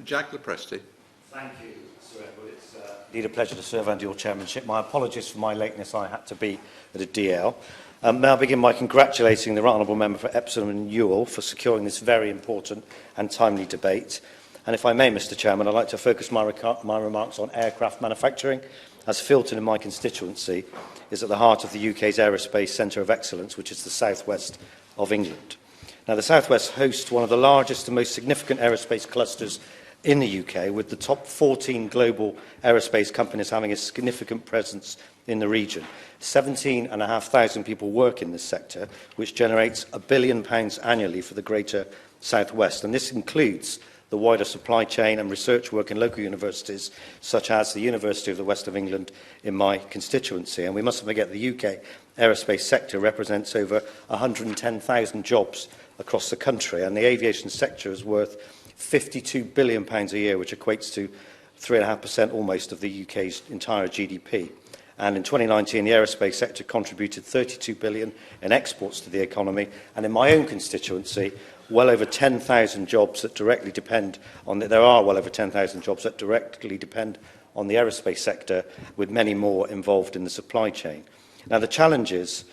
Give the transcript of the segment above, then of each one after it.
Jack Lepresti. Thank you, Sir Edward. It's indeed a pleasure to serve under your chairmanship. My apologies for my lateness. I had to be at a DL. May I begin by congratulating the Right Honourable Member for Epsom and Ewell for securing this very important and timely debate. And if I may, Mr Chairman, I'd like to focus my remarks on aircraft manufacturing, as Filton in my constituency is at the heart of the UK's aerospace centre of excellence, which is the southwest of England. Now, the southwest hosts one of the largest and most significant aerospace clusters in the UK, with the top 14 global aerospace companies having a significant presence in the region. 17,500 people work in this sector, which generates £1 billion annually for the greater southwest, and this includes the wider supply chain and research work in local universities, such as the University of the West of England in my constituency. And we mustn't forget the UK aerospace sector represents over 110,000 jobs across the country, and the aviation sector is worth £52 billion a year, which equates to 3.5% almost of the UK's entire GDP. And in 2019, the aerospace sector contributed £32 billion in exports to the economy. And in my own constituency, well over 10,000 jobs that directly depend on there are well over 10,000 jobs that directly depend on the aerospace sector, with many more involved in the supply chain. Now, the challenges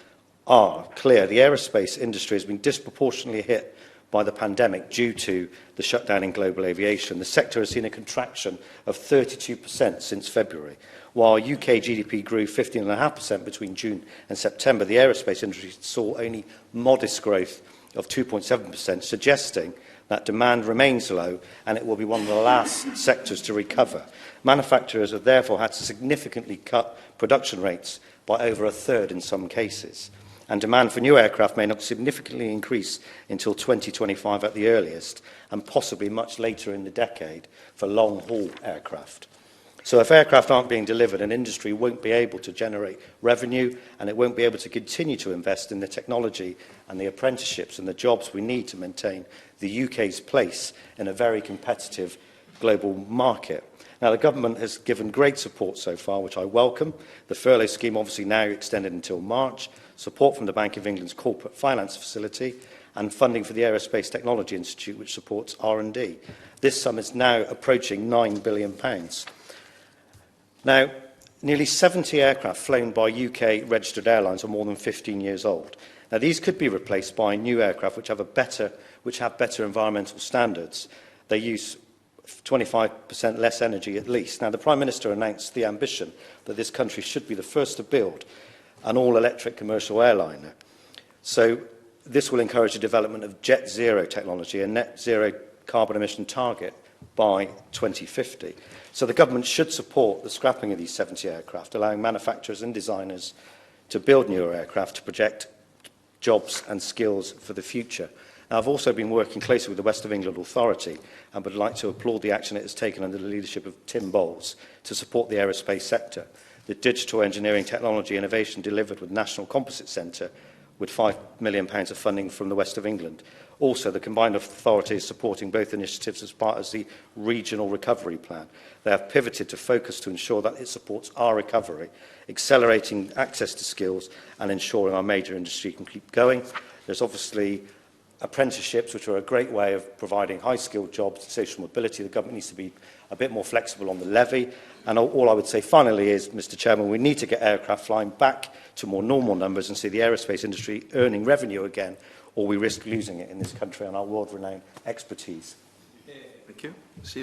are clear. The aerospace industry has been disproportionately hit by the pandemic due to the shutdown in global aviation. The sector has seen a contraction of 32% since February. While UK GDP grew 15.5% between June and September, the aerospace industry saw only modest growth of 2.7%, suggesting that demand remains low and it will be one of the last sectors to recover. Manufacturers have therefore had to significantly cut production rates by over a third in some cases. And demand for new aircraft may not significantly increase until 2025 at the earliest, and possibly much later in the decade for long-haul aircraft. So if aircraft aren't being delivered, an industry won't be able to generate revenue, and it won't be able to continue to invest in the technology and the apprenticeships and the jobs we need to maintain the UK's place in a very competitive global market. Now, the government has given great support so far, which I welcome. The furlough scheme obviously now extended until March, support from the Bank of England's corporate finance facility, and funding for the Aerospace Technology Institute, which supports R&D. This sum is now approaching £9 billion. Now, nearly 70 aircraft flown by UK-registered airlines are more than 15 years old. Now, these could be replaced by new aircraft which have better environmental standards. They use 25% less energy at least. Now, the Prime Minister announced the ambition that this country should be the first to build an all-electric commercial airliner. So this will encourage the development of jet zero technology, a net zero carbon emission target by 2050. So the government should support the scrapping of these 70 aircraft, allowing manufacturers and designers to build newer aircraft to project jobs and skills for the future. Now, I've also been working closely with the West of England Authority and would like to applaud the action it has taken under the leadership of Tim Bowles to support the aerospace sector. The Digital Engineering Technology Innovation delivered with National Composite Centre with £5 million of funding from the West of England. Also, the combined authority is supporting both initiatives as part of the Regional Recovery Plan. They have pivoted to focus to ensure that it supports our recovery, accelerating access to skills and ensuring our major industry can keep going. There's obviously apprenticeships, which are a great way of providing high-skilled jobs and social mobility. The government needs to be a bit more flexible on the levy. And all I would say finally is, Mr Chairman, we need to get aircraft flying back to more normal numbers and see the aerospace industry earning revenue again, or we risk losing it in this country and our world-renowned expertise. Thank you.